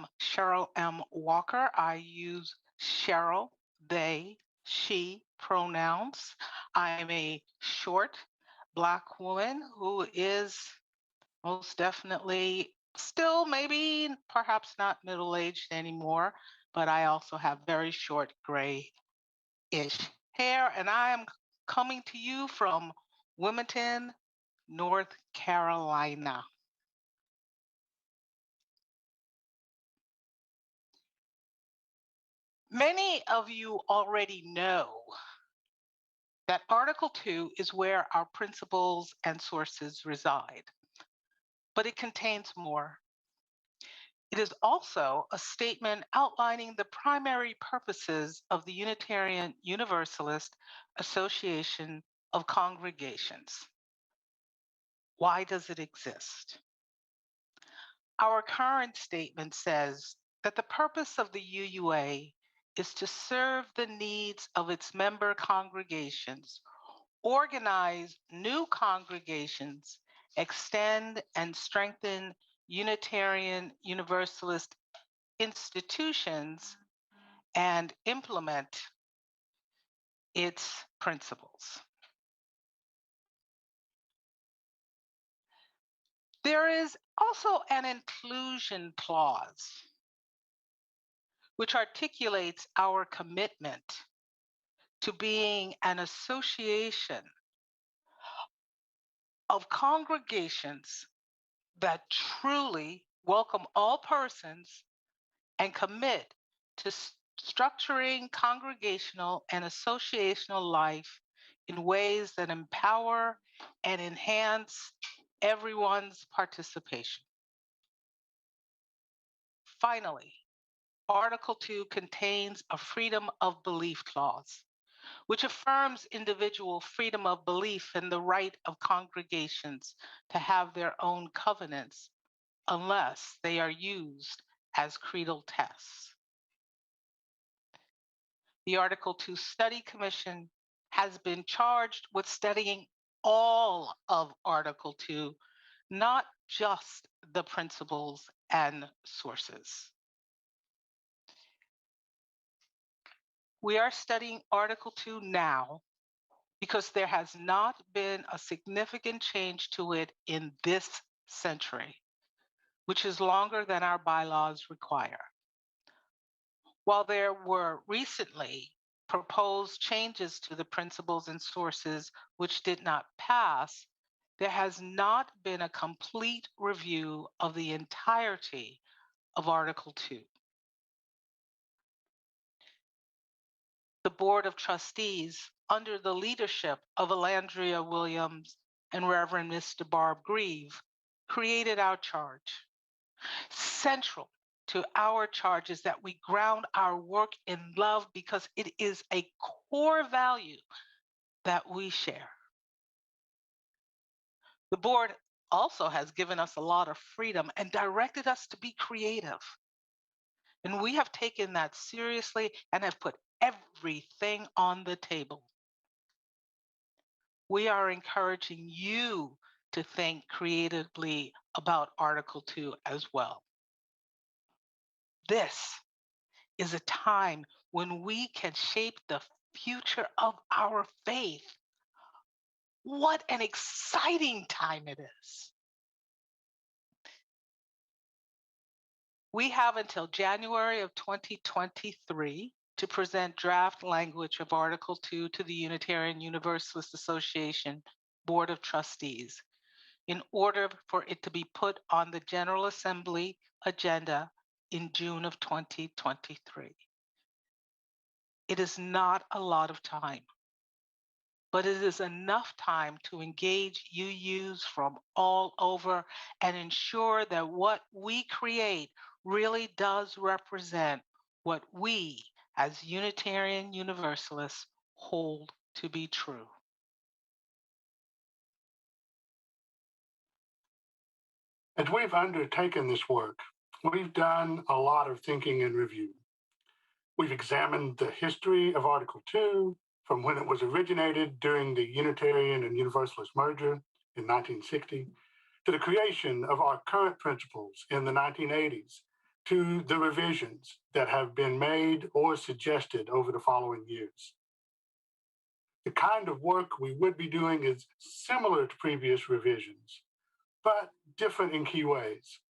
am Cheryl M. Walker. I use Cheryl, they, she pronouns. I'm a short Black woman who is most definitely still maybe perhaps not middle-aged anymore, but I also have very short gray-ish hair, and I am coming to you from Wilmington, North Carolina. Many of you already know that Article 2 is where our principles and sources reside, but it contains more. It is also a statement outlining the primary purposes of the Unitarian Universalist Association of Congregations. Why does it exist? Our current statement says that the purpose of the UUA is to serve the needs of its member congregations, organize new congregations, extend and strengthen Unitarian Universalist institutions, and implement its principles. There is also an inclusion clause which articulates our commitment to being an association of congregations that truly welcome all persons and commit to structuring congregational and associational life in ways that empower and enhance everyone's participation. Finally, Article 2 contains a freedom of belief clause, which affirms individual freedom of belief and the right of congregations to have their own covenants unless they are used as creedal tests. The Article 2 Study Commission has been charged with studying all of Article 2, not just the principles and sources. We are studying Article 2 now because there has not been a significant change to it in this century, which is longer than our bylaws require. While there were recently proposed changes to the principles and sources which did not pass, there has not been a complete review of the entirety of Article 2. The Board of Trustees, under the leadership of Alandria Williams and Reverend Mr. Barb Grieve, created our charge. Central to our charge is that we ground our work in love because it is a core value that we share. The board also has given us a lot of freedom and directed us to be creative. And we have taken that seriously and have put everything on the table. We are encouraging you to think creatively about Article 2 as well. This is a time when we can shape the future of our faith. What an exciting time it is. We have until January of 2023 to present draft language of Article 2 to the Unitarian Universalist Association Board of Trustees in order for it to be put on the General Assembly agenda in June of 2023. It is not a lot of time, but it is enough time to engage UUs from all over and ensure that what we create really does represent what we as Unitarian Universalists hold to be true. As we've undertaken this work, we've done a lot of thinking and review. We've examined the history of Article 2 from when it was originated during the Unitarian and Universalist merger in 1960 to the creation of our current principles in the 1980s to the revisions that have been made or suggested over the following years. The kind of work we would be doing is similar to previous revisions, but different in key ways.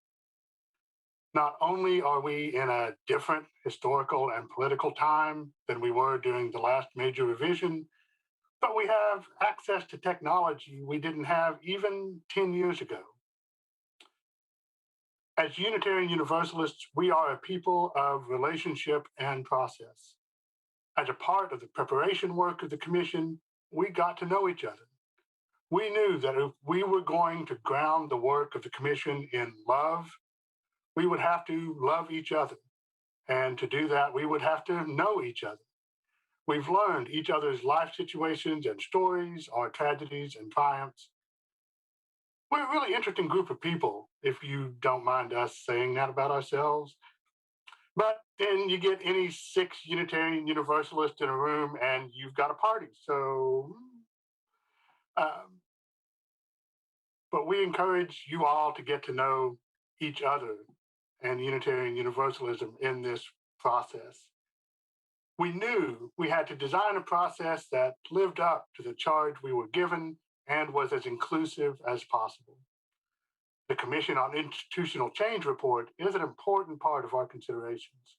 Not only are we in a different historical and political time than we were during the last major revision, but we have access to technology we didn't have even 10 years ago. As Unitarian Universalists, we are a people of relationship and process. As a part of the preparation work of the Commission, we got to know each other. We knew that if we were going to ground the work of the Commission in love, we would have to love each other. And to do that, we would have to know each other. We've learned each other's life situations and stories, our tragedies and triumphs. We're a really interesting group of people, if you don't mind us saying that about ourselves. But then you get any 6 Unitarian Universalists in a room and you've got a party. But we encourage you all to get to know each other and Unitarian Universalism in this process. We knew we had to design a process that lived up to the charge we were given and was as inclusive as possible. The Commission on Institutional Change report is an important part of our considerations.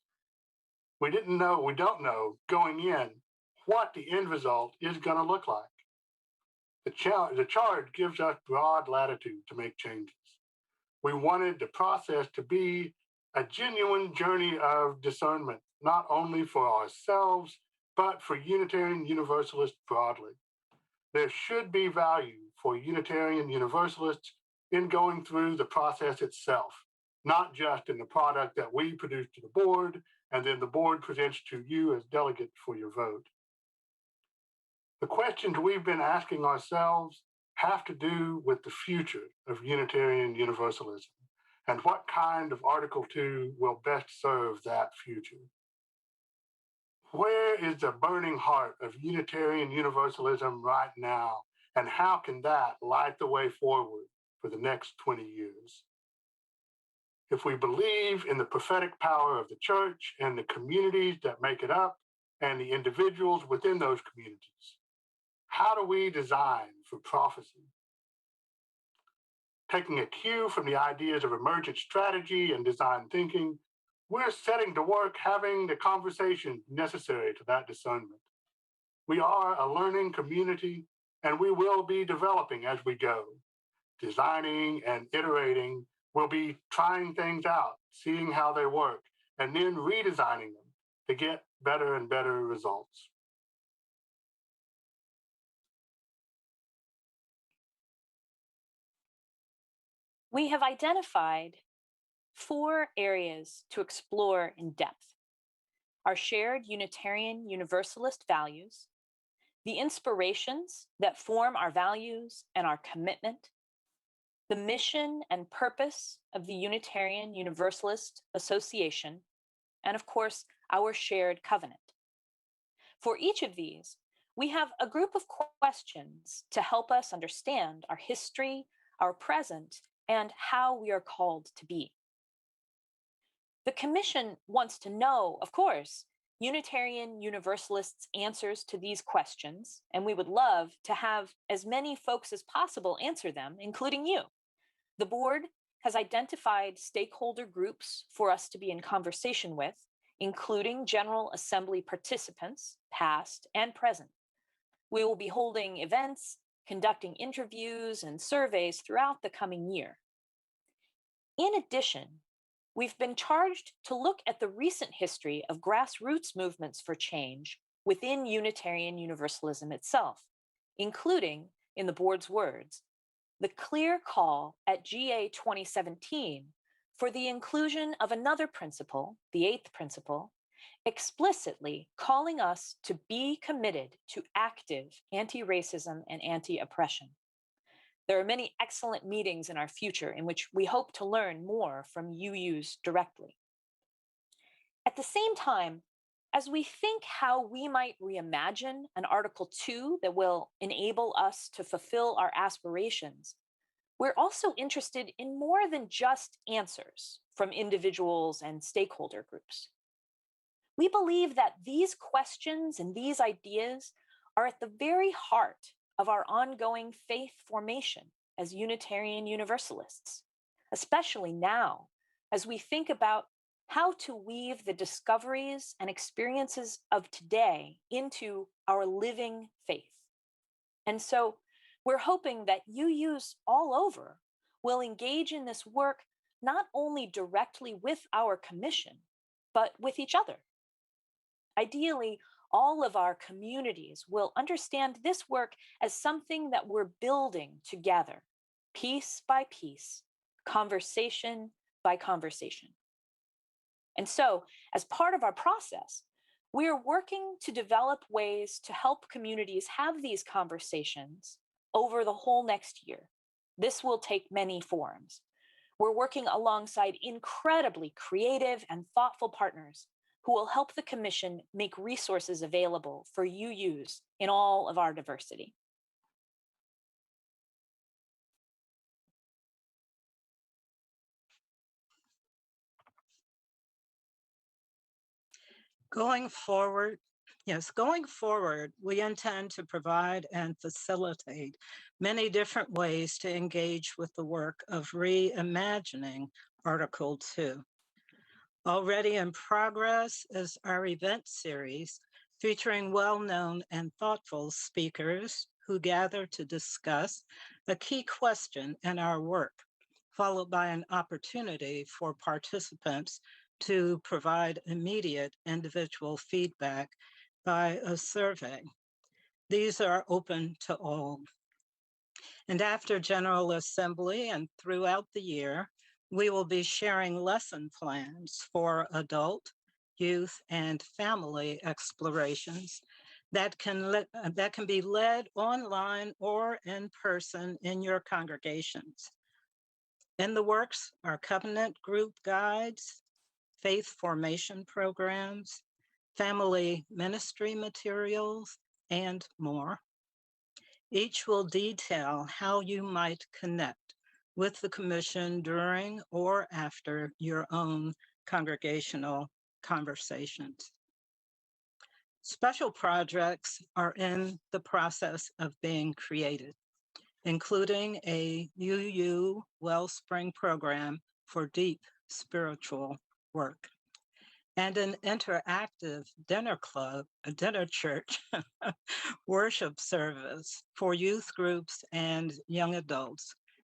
We don't know going in what the end result is going to look like. The charge gives us broad latitude to make changes. We wanted the process to be a genuine journey of discernment, not only for ourselves, but for Unitarian Universalists broadly. There should be value for Unitarian Universalists in going through the process itself, not just in the product that we produce to the board and then the board presents to you as delegates for your vote. The questions we've been asking ourselves have to do with the future of Unitarian Universalism and what kind of Article 2 will best serve that future. Where is the burning heart of Unitarian Universalism right now, and how can that light the way forward for the next 20 years? If we believe in the prophetic power of the church and the communities that make it up and the individuals within those communities, how do we design for prophecy? Taking a cue from the ideas of emergent strategy and design thinking, we're setting to work having the conversation necessary to that discernment. We are a learning community, and we will be developing as we go. Designing and iterating, we'll be trying things out, seeing how they work, and then redesigning them to get better and better results. We have identified 4 areas to explore in depth: our shared Unitarian Universalist values, the inspirations that form our values and our commitment, the mission and purpose of the Unitarian Universalist Association, and of course, our shared covenant. For each of these, we have a group of questions to help us understand our history, our present, and how we are called to be. The Commission wants to know, of course, Unitarian Universalists' answers to these questions, and we would love to have as many folks as possible answer them, including you. The board has identified stakeholder groups for us to be in conversation with, including General Assembly participants, past and present. We will be holding events, conducting interviews and surveys throughout the coming year. In addition, we've been charged to look at the recent history of grassroots movements for change within Unitarian Universalism itself, including, in the board's words, the clear call at GA 2017 for the inclusion of another principle, the 8th principle, explicitly calling us to be committed to active anti-racism and anti-oppression. There are many excellent meetings in our future in which we hope to learn more from UUs directly. At the same time, as we think how we might reimagine an Article 2 that will enable us to fulfill our aspirations, we're also interested in more than just answers from individuals and stakeholder groups. We believe that these questions and these ideas are at the very heart of our ongoing faith formation as Unitarian Universalists, especially now as we think about how to weave the discoveries and experiences of today into our living faith. And so we're hoping that UUs all over will engage in this work not only directly with our commission, but with each other. Ideally, all of our communities will understand this work as something that we're building together, piece by piece, conversation by conversation. And so, as part of our process, we are working to develop ways to help communities have these conversations over the whole next year. This will take many forms. We're working alongside incredibly creative and thoughtful partners who will help the Commission make resources available for UUs in all of our diversity. Going forward, we intend to provide and facilitate many different ways to engage with the work of reimagining Article 2. Already in progress is our event series featuring well-known and thoughtful speakers who gather to discuss a key question in our work, followed by an opportunity for participants to provide immediate individual feedback by a survey. These are open to all. And after General Assembly and throughout the year, we will be sharing lesson plans for adult, youth, and family explorations that can be led online or in person in your congregations. In the works are covenant group guides, faith formation programs, family ministry materials, and more. Each will detail how you might connect with the Commission during or after your own congregational conversations. Special projects are in the process of being created, including a UU Wellspring program for deep spiritual work, and an interactive dinner church worship service for youth groups and young adults